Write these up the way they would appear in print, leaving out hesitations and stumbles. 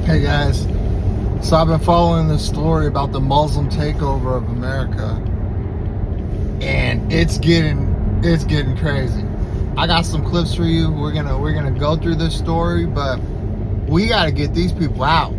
Hey guys, so I've been following this story about the Muslim takeover of America, and it's getting crazy. I got some clips for you. We're gonna go through this story, but we got to get these people out.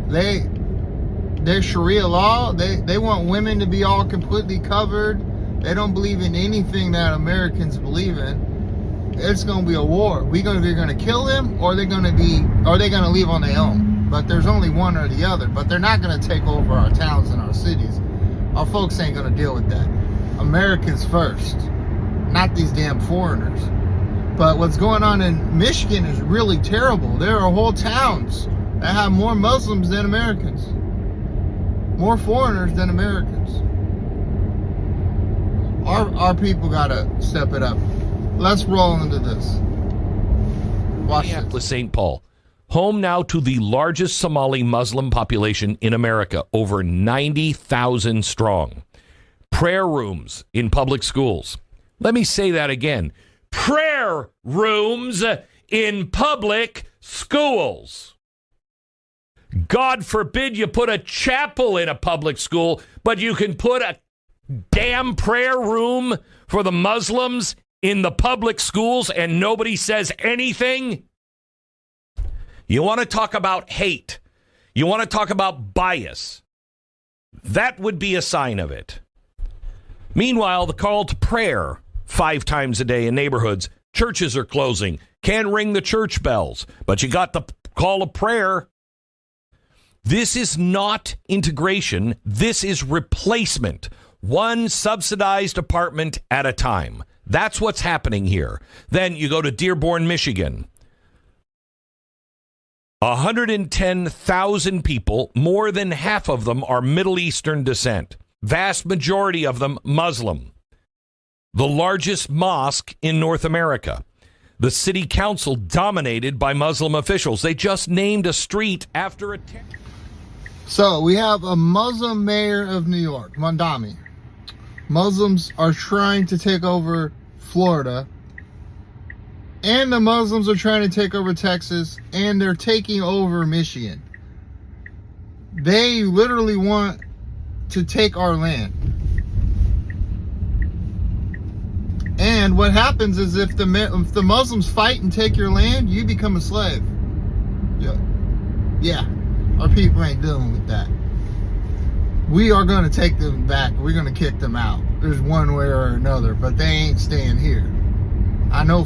Their Sharia law, they want women to be all completely covered. They don't believe in anything that Americans believe in. It's gonna be a war. They're gonna kill them, or they're gonna leave on their own. But there's only one or the other. But they're not gonna take over our towns and our cities. Our folks ain't gonna deal with that. Americans first, not these damn foreigners. But what's going on in Michigan is really terrible. There are whole towns that have more Muslims than Americans, more foreigners than Americans. Our people gotta step it up. Let's roll into this. Watch Minneapolis, St. Paul, home now to the largest Somali Muslim population in America, over 90,000 strong. Prayer rooms in public schools. Let me say that again. Prayer rooms in public schools. God forbid you put a chapel in a public school, but you can put a damn prayer room for the Muslims in the public schools and nobody says anything? You want to talk about hate? You want to talk about bias? That would be a sign of it. Meanwhile, the call to prayer 5 times a day in neighborhoods. Churches are closing. Can't ring the church bells, but you got the call of prayer. This is not integration. This is replacement. One subsidized apartment at a time. That's what's happening here. Then you go to Dearborn, Michigan. 110,000 people, more than half of them are Middle Eastern descent. Vast majority of them Muslim. The largest mosque in North America. The city council dominated by Muslim officials. They just named a street after a... So we have a Muslim mayor of New York, Mondami. Muslims are trying to take over Florida, and the Muslims are trying to take over Texas, and they're taking over Michigan. They literally want to take our land. And what happens is if the Muslims fight and take your land, you become a slave. Yeah, our people ain't dealing with that. We are going to take them back. We're going to kick them out. There's one way or another, but they ain't staying here. I know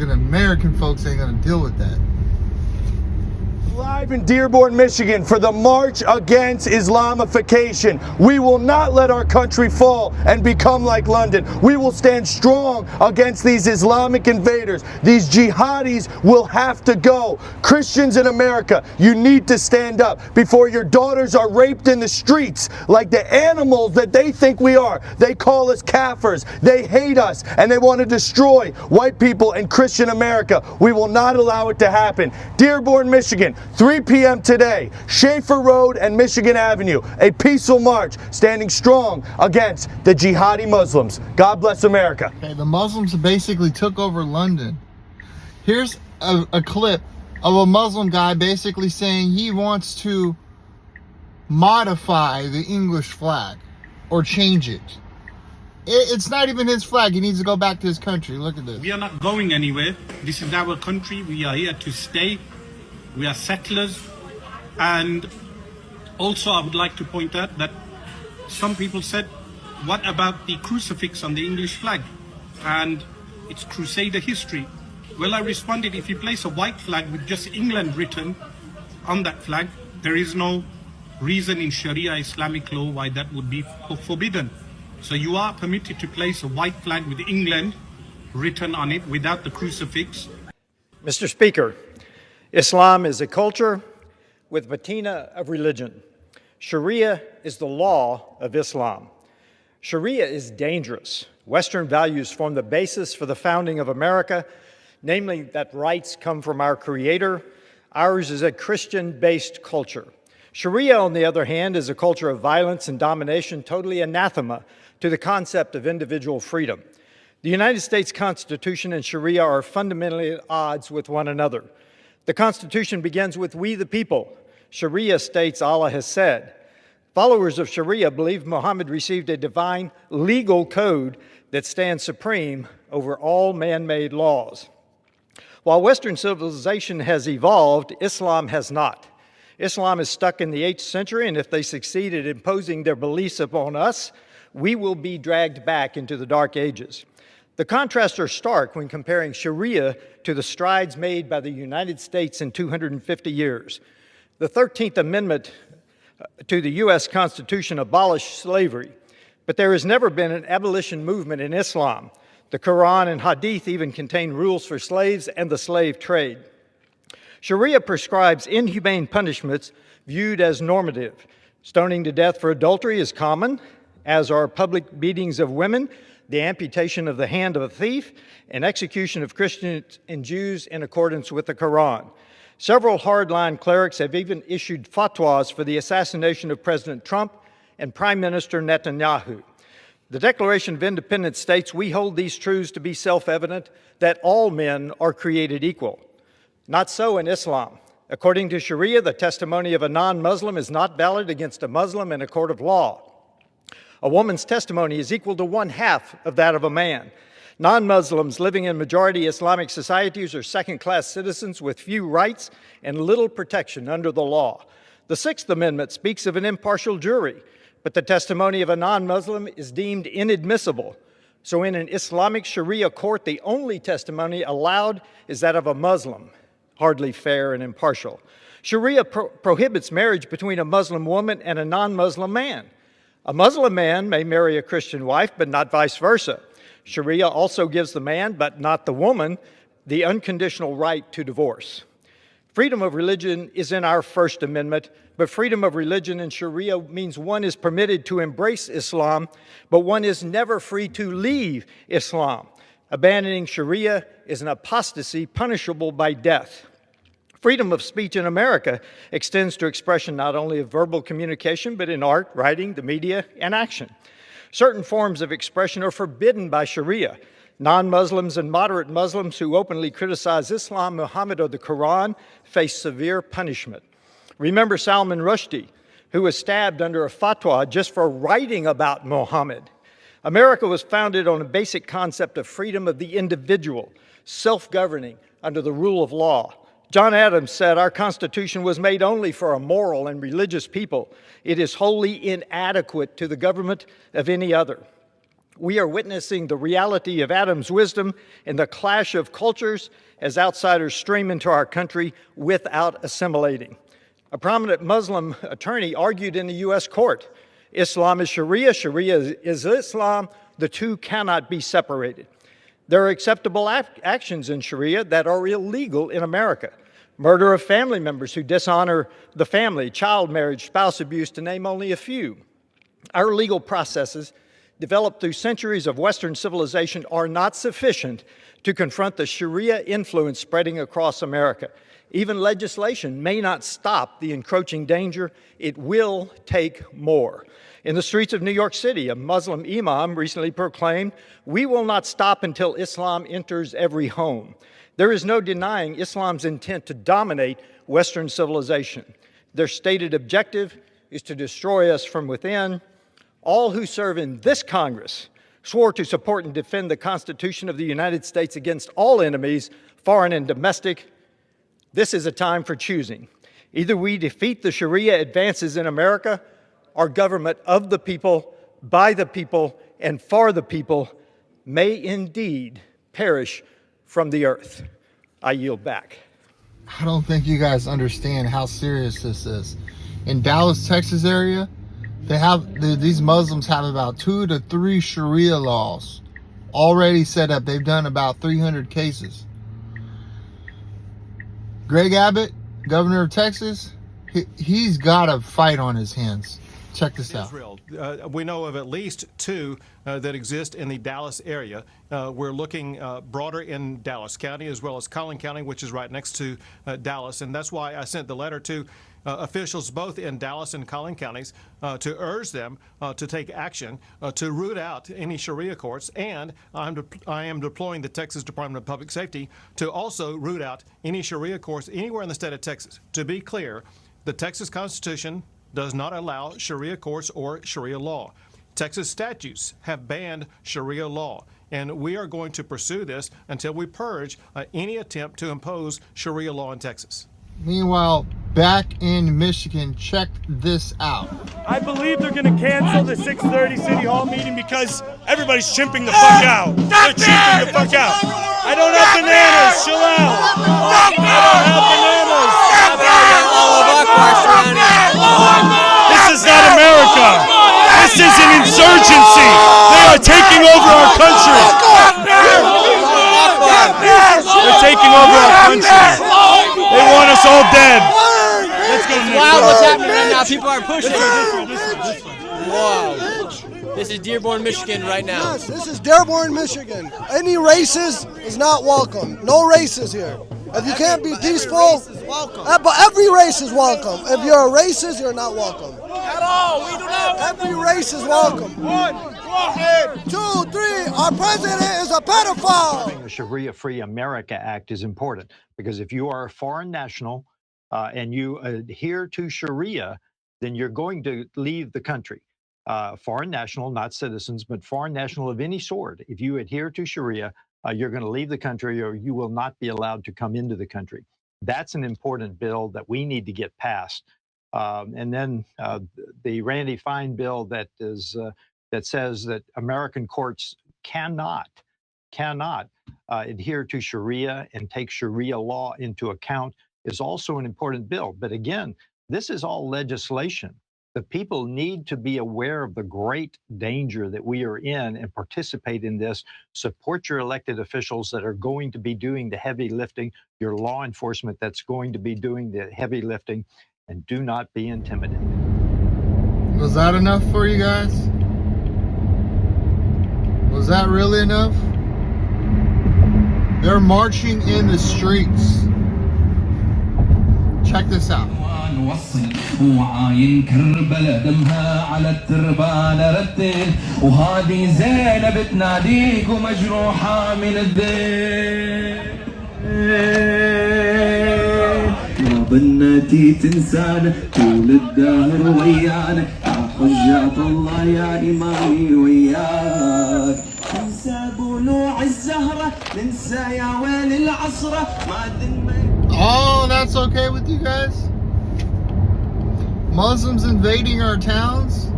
American folks ain't going to deal with that. Live in Dearborn, Michigan for the March Against Islamification. We will not let our country fall and become like London. We will stand strong against these Islamic invaders. These jihadis will have to go. Christians in America, you need to stand up before your daughters are raped in the streets like the animals that they think we are. They call us kafirs. They hate us and they want to destroy white people and Christian America. We will not allow it to happen. Dearborn, Michigan, 3 p.m. today, Schaefer Road and Michigan Avenue, a peaceful march standing strong against the jihadi Muslims. God bless America. Okay, the Muslims basically took over London. Here's a clip of a Muslim guy basically saying he wants to modify the English flag or change it. It's not even his flag. He needs to go back to his country. Look at this. We are not going anywhere. This is our country. We are here to stay. We are settlers. And also I would like to point out that some people said, what about the crucifix on the English flag? And it's Crusader history. Well, I responded, if you place a white flag with just England written on that flag, there is no reason in Sharia Islamic law why that would be forbidden. So you are permitted to place a white flag with England written on it without the crucifix. Mr. Speaker, Islam is a culture with patina of religion. Sharia is the law of Islam. Sharia is dangerous. Western values form the basis for the founding of America, namely that rights come from our Creator. Ours is a Christian-based culture. Sharia, on the other hand, is a culture of violence and domination, totally anathema to the concept of individual freedom. The United States Constitution and Sharia are fundamentally at odds with one another. The Constitution begins with "we the people." Sharia states Allah has said. Followers of Sharia believe Muhammad received a divine legal code that stands supreme over all man-made laws. While Western civilization has evolved, Islam has not. Islam is stuck in the 8th century, and if they succeed at imposing their beliefs upon us, we will be dragged back into the Dark Ages. The contrasts are stark when comparing Sharia to the strides made by the United States in 250 years. The 13th Amendment to the U.S. Constitution abolished slavery, but there has never been an abolition movement in Islam. The Quran and Hadith even contain rules for slaves and the slave trade. Sharia prescribes inhumane punishments viewed as normative. Stoning to death for adultery is common, as are public beatings of women, the amputation of the hand of a thief, and execution of Christians and Jews in accordance with the Quran. Several hardline clerics have even issued fatwas for the assassination of President Trump and Prime Minister Netanyahu. The Declaration of Independence states, "We hold these truths to be self-evident, that all men are created equal." Not so in Islam. According to Sharia, the testimony of a non-Muslim is not valid against a Muslim in a court of law. A woman's testimony is equal to 1/2 of that of a man. Non-Muslims living in majority Islamic societies are second-class citizens with few rights and little protection under the law. The 6th Amendment speaks of an impartial jury, but the testimony of a non-Muslim is deemed inadmissible. So in an Islamic Sharia court, the only testimony allowed is that of a Muslim, hardly fair and impartial. Sharia prohibits marriage between a Muslim woman and a non-Muslim man. A Muslim man may marry a Christian wife, but not vice versa. Sharia also gives the man, but not the woman, the unconditional right to divorce. Freedom of religion is in our First Amendment, but freedom of religion in Sharia means one is permitted to embrace Islam, but one is never free to leave Islam. Abandoning Sharia is an apostasy punishable by death. Freedom of speech in America extends to expression not only of verbal communication, but in art, writing, the media, and action. Certain forms of expression are forbidden by Sharia. Non-Muslims and moderate Muslims who openly criticize Islam, Muhammad, or the Quran face severe punishment. Remember Salman Rushdie, who was stabbed under a fatwa just for writing about Muhammad. America was founded on a basic concept of freedom of the individual, self-governing under the rule of law. John Adams said, "Our Constitution was made only for a moral and religious people. It is wholly inadequate to the government of any other." We are witnessing the reality of Adams' wisdom in the clash of cultures as outsiders stream into our country without assimilating. A prominent Muslim attorney argued in the U.S. court, Islam is Sharia, Sharia is Islam, the two cannot be separated. There are acceptable actions in Sharia that are illegal in America. Murder of family members who dishonor the family, child marriage, spouse abuse, to name only a few. Our legal processes, developed through centuries of Western civilization, are not sufficient to confront the Sharia influence spreading across America. Even legislation may not stop the encroaching danger. It will take more. In the streets of New York City, a Muslim imam recently proclaimed, "We will not stop until Islam enters every home." There is no denying Islam's intent to dominate Western civilization. Their stated objective is to destroy us from within. All who serve in this Congress swore to support and defend the Constitution of the United States against all enemies, foreign and domestic. This is a time for choosing. Either we defeat the Sharia advances in America, our government of the people, by the people, and for the people may indeed perish from the earth. I yield back. I don't think you guys understand how serious this is. In Dallas, Texas area, these Muslims have about 2 to 3 Sharia laws already set up. They've done about 300 cases. Greg Abbott, governor of Texas, he's got a fight on his hands. Check this out. Israel. We know of at least 2 that exist in the Dallas area. We're looking broader in Dallas County as well as Collin County, which is right next to Dallas. And that's why I sent the letter to officials both in Dallas and Collin counties to urge them to take action to root out any Sharia courts. And I am deploying the Texas Department of Public Safety to also root out any Sharia courts anywhere in the state of Texas. To be clear, the Texas Constitution does not allow Sharia courts or Sharia law. Texas statutes have banned Sharia law, and we are going to pursue this until we purge any attempt to impose Sharia law in Texas. Meanwhile, back in Michigan, check this out. I believe they're going to cancel the 6:30 City Hall meeting because everybody's chimping the fuck out. They're chimping the fuck out. I don't have bananas. Chill out. I don't have bananas. This is not America. This is an insurgency. They are taking over our country. They're taking over our country. They want us all dead. Let's go. Wow, what's happening right now? People are pushing. Wow. This is Dearborn, Michigan right now. Yes, this is Dearborn, Michigan. Any racist is not welcome. No races here. If you can't be peaceful, but every race is welcome. If you're a racist, you're not welcome. At all, we do not. Every race is welcome. 1, 2, 3. Our president is a pedophile. The Sharia-Free America Act is important because if you are a foreign national and you adhere to Sharia, then you're going to leave the country. Foreign national, not citizens, but foreign national of any sort. If you adhere to Sharia, you're going to leave the country or you will not be allowed to come into the country. That's an important bill that we need to get passed. And then the Randy Fine bill that says that American courts cannot adhere to Sharia and take Sharia law into account is also an important bill. But again, this is all legislation. The people need to be aware of the great danger that we are in and participate in this. Support your elected officials that are going to be doing the heavy lifting, your law enforcement that's going to be doing the heavy lifting, and do not be intimidated. Was that enough for you guys? Was that really enough? They're marching in the streets. Check this out. وعاين كربلا دمها على التربانة رتل وهذه زينب بتناديك ومجروحة من الذيل يا بنتي تنسانا طول الدهر ويانا يا حجة الله يا إمامي وياك ننسى بلوع الزهرة ننسى يا ويل العصرة ما دمي. Oh, that's okay with you guys? Muslims invading our towns?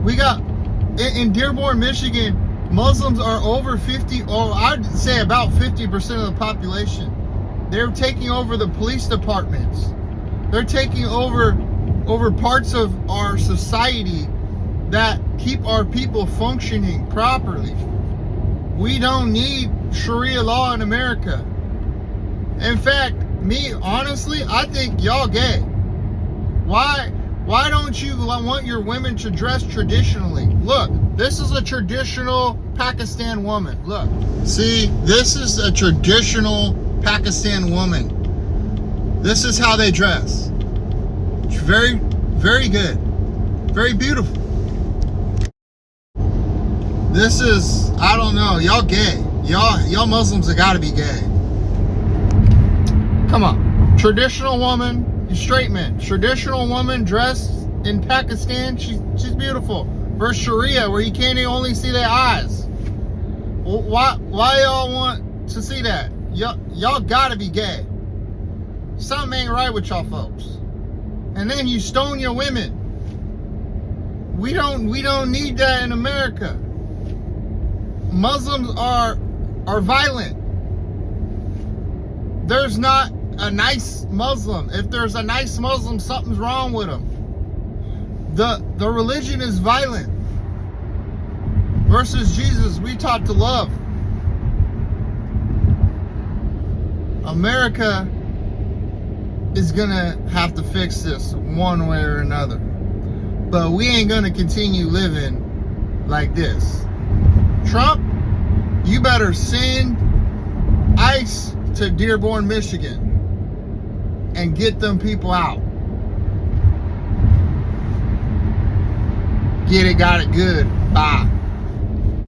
We got, in Dearborn, Michigan, Muslims are over 50, or I'd say about 50% of the population. They're taking over the police departments. They're taking over parts of our society that keep our people functioning properly. We don't need Sharia law in America. In fact, me, honestly, I think y'all gay. Why don't you want your women to dress traditionally? Look, this is a traditional Pakistan woman. Look, see, this is a traditional Pakistan woman. This is how they dress. It's very, very good. Very beautiful. This is, I don't know, y'all gay. Y'all Muslims have got to be gay. Come on. Traditional woman, straight men. Traditional woman dressed in Pakistan, she's beautiful. Versus Sharia, where you can't only see their eyes. Why y'all want to see that? Y'all gotta be gay. Something ain't right with y'all folks. And then you stone your women. We don't need that in America. Muslims are violent. There's not a nice Muslim. If there's a nice Muslim, something's wrong with them. The religion is violent. Versus Jesus, we taught to love. America is gonna have to fix this one way or another. But we ain't gonna continue living like this. Trump, you better send ICE to Dearborn, Michigan and get them people out. Get it, got it, good. Bye.